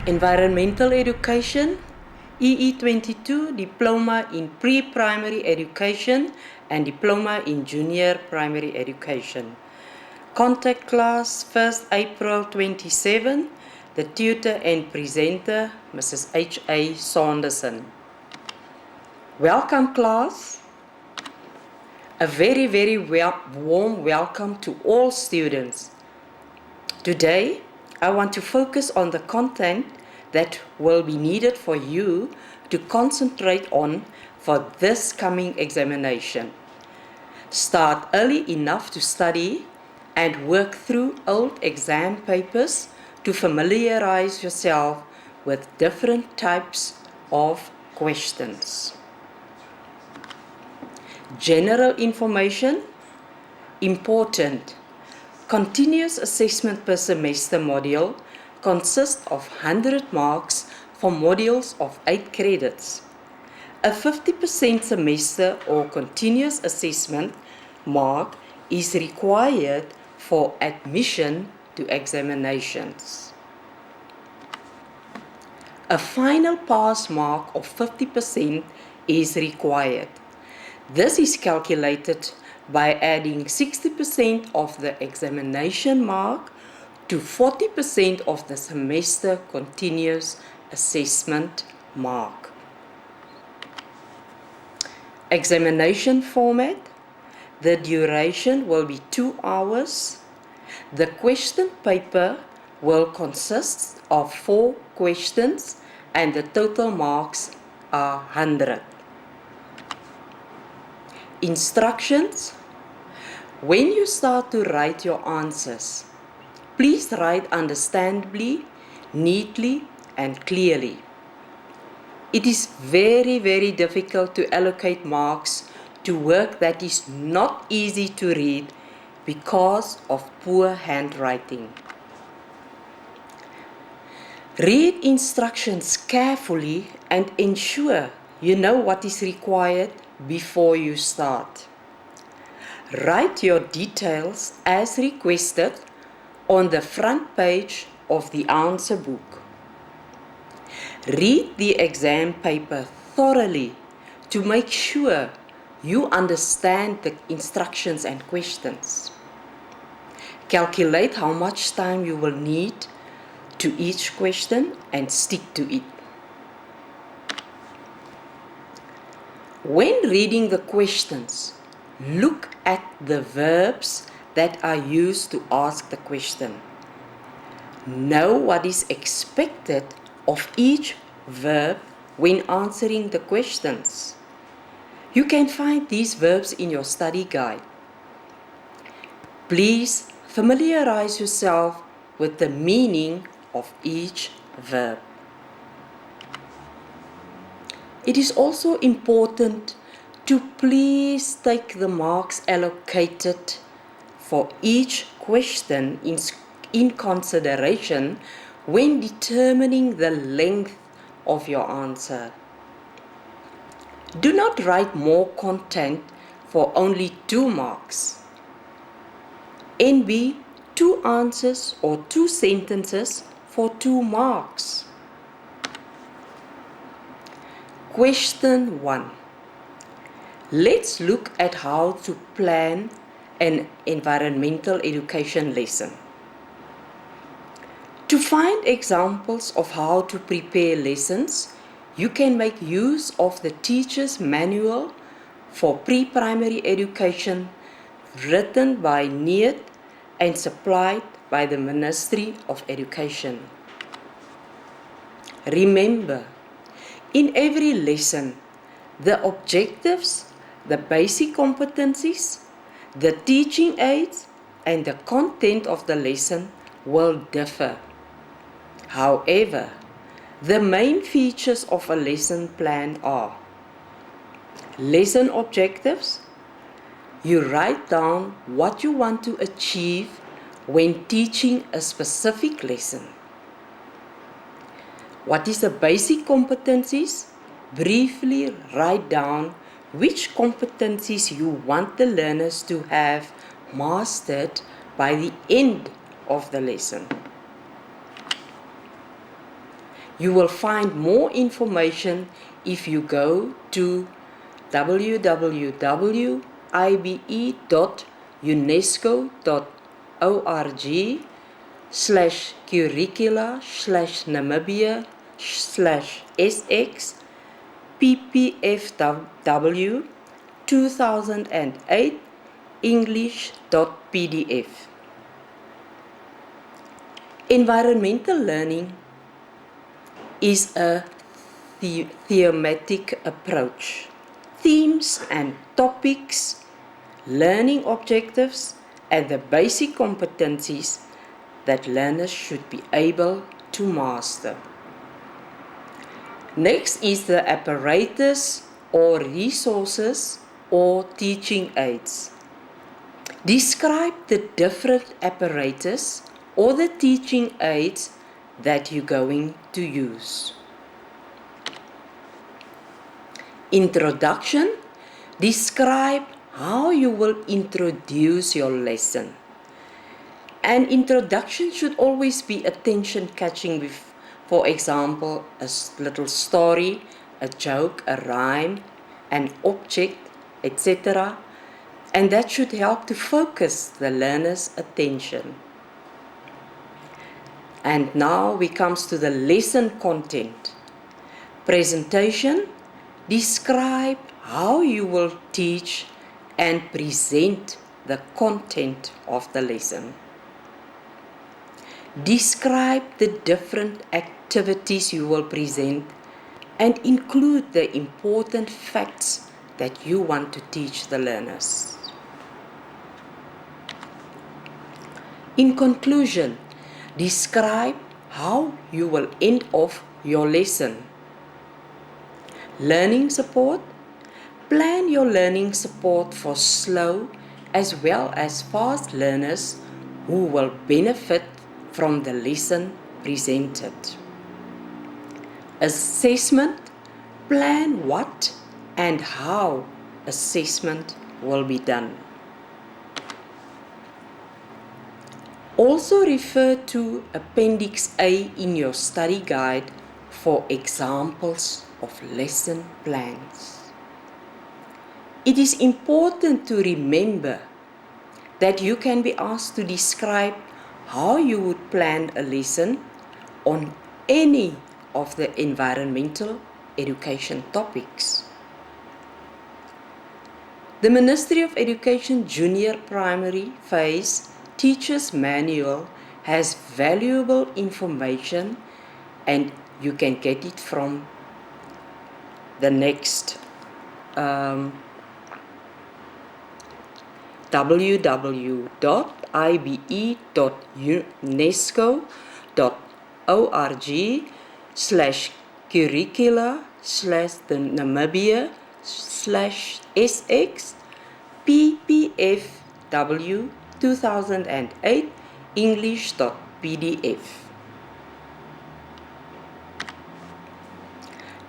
Environmental Education, EE22, Diploma in Pre-Primary Education and Diploma in Junior Primary Education. Contact class 1April17, the tutor and presenter, Mrs. H.A. Saunderson. Welcome class. A very warm welcome to all students. Today, I want to focus on the content that will be needed for you to concentrate on for this coming examination. Start early enough to study and work through old exam papers to familiarize yourself with different types of questions. General information, important. Continuous assessment per semester module consists of 100 marks for modules of 8 credits. A 50% semester or continuous assessment mark is required for admission to examinations. A final pass mark of 50% is required. This is calculated by adding 60% of the examination mark to 40% of the semester continuous assessment mark. Examination format. The duration will be 2 hours. The question paper will consist of 4 questions and the total marks are 100. Instructions. When you start to write your answers, please write understandably, neatly and clearly. It is very difficult to allocate marks to work that is not easy to read because of poor handwriting. Read instructions carefully and ensure you know what is required before you start. Write your details as requested on the front page of the answer book. Read the exam paper thoroughly to make sure you understand the instructions and questions. Calculate how much time you will need to each question and stick to it. When reading the questions, look at the verbs that are used to ask the question. Know what is expected of each verb when answering the questions. You can find these verbs in your study guide. Please familiarize yourself with the meaning of each verb. It is also important to please take the marks allocated for each question in consideration when determining the length of your answer. Do not write more content for only 2 marks. NB 2 answers or 2 sentences for 2 marks. Question 1. Let's look at how to plan an environmental education lesson. To find examples of how to prepare lessons, you can make use of the Teacher's Manual for Pre-Primary Education written by NIET and supplied by the Ministry of Education. Remember, in every lesson, the objectives, the basic competencies, the teaching aids, and the content of the lesson will differ. However, the main features of a lesson plan are: lesson objectives. You write down what you want to achieve when teaching a specific lesson. What is the basic competencies? Briefly write down which competencies you want the learners to have mastered by the end of the lesson. You will find more information if you go to www.unesco.org/curricula/Namibia/SX PPFW 2008 English.pdf. Environmental learning is a thematic approach. Themes and topics, learning objectives, and the basic competencies that learners should be able to master. Next is the apparatus or resources or teaching aids. Describe the different apparatus or the teaching aids that you're going to use. Introduction. Describe how you will introduce your lesson. An introduction should always be attention-catching with, for example, a little story, a joke, a rhyme, an object, etc. And that should help to focus the learner's attention. And now we come to the lesson content. Presentation. Describe how you will teach and present the content of the lesson. Describe the different activities you will present and include the important facts that you want to teach the learners. In conclusion, describe how you will end off your lesson. Learning support. Plan your learning support for slow as well as fast learners who will benefit from the lesson presented. Assessment. Plan what and how assessment will be done. Also refer to Appendix A in your study guide for examples of lesson plans. It is important to remember that you can be asked to describe how you would plan a lesson on any of the environmental education topics. The Ministry of Education Junior Primary Phase Teacher's Manual has valuable information, and you can get it from the next www.ibe.unesco.org/curricula/Namibia/SX PPFW 2008 English.pdf.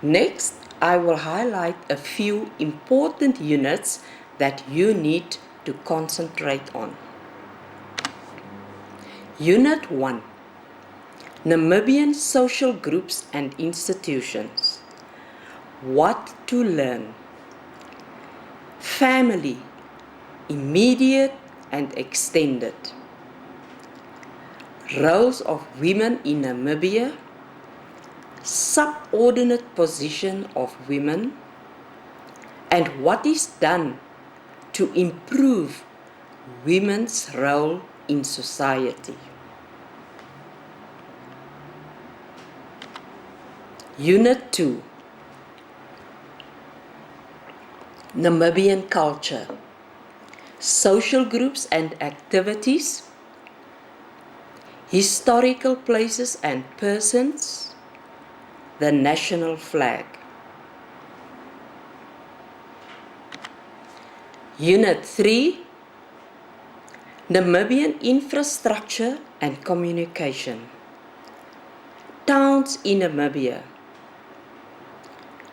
Next, I will highlight a few important units that you need to concentrate on. Unit 1. Namibian Social Groups and Institutions. What to learn. Family, immediate and extended. Roles of women in Namibia. Subordinate position of women, and what is done to improve women's role in society. Unit 2. Namibian culture, social groups and activities, historical places and persons, the national flag. Unit 3. Namibian infrastructure and communication. Towns in Namibia.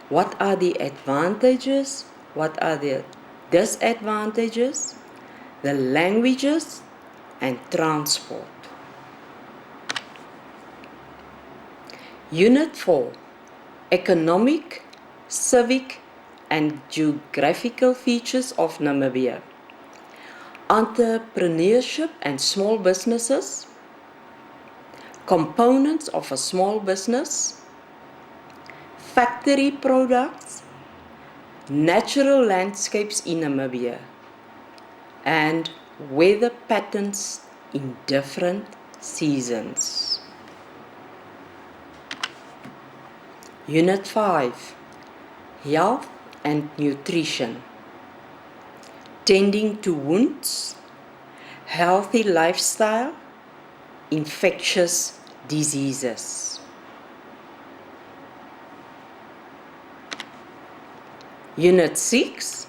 What are the advantages? What are the disadvantages? The languages and transport. Unit 4, Economic, Civic and Geographical Features of Namibia. Entrepreneurship and small businesses. Components of a small business. Factory products. Natural landscapes in Namibia. And weather patterns in different seasons. Unit 5, Health and Nutrition. Tending to wounds, healthy lifestyle, infectious diseases. Unit 6,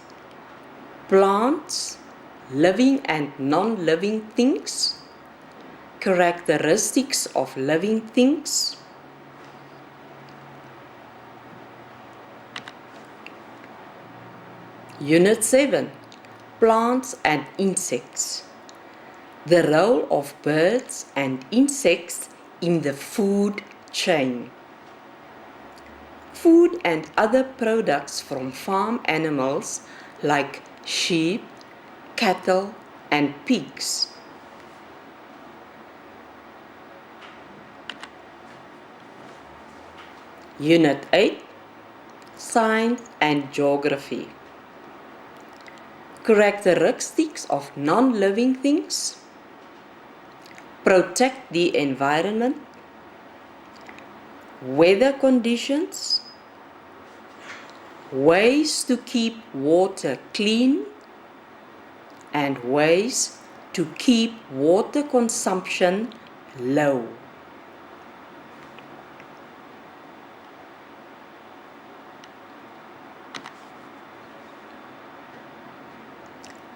Plants, living and non-living things, characteristics of living things. Unit 7, Plants and insects. The role of birds and insects in the food chain. Food and other products from farm animals like sheep, cattle and pigs. Unit 8, Science and Geography. Characteristics of non-living things. Protect the environment. Weather conditions. Ways to keep water clean. And ways to keep water consumption low.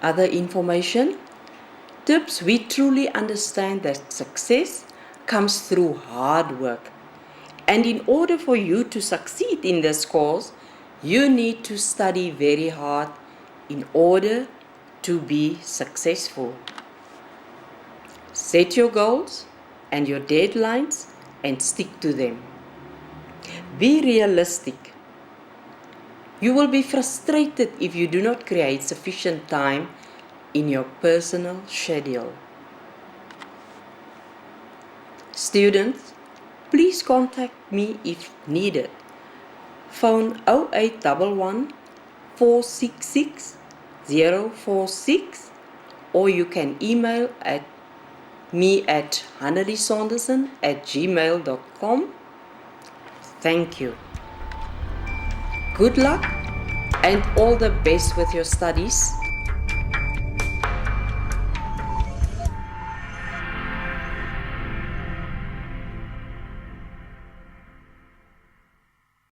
Other information. Tips: we truly understand that success comes through hard work. And in order for you to succeed in this course, you need to study very hard in order to be successful. Set your goals and your deadlines and stick to them. Be realistic. You will be frustrated if you do not create sufficient time in your personal schedule. Students, please contact me if needed. Phone 0811 466 046 or you can email at me at Saunderson@gmail.com. Thank you. Good luck and all the best with your studies.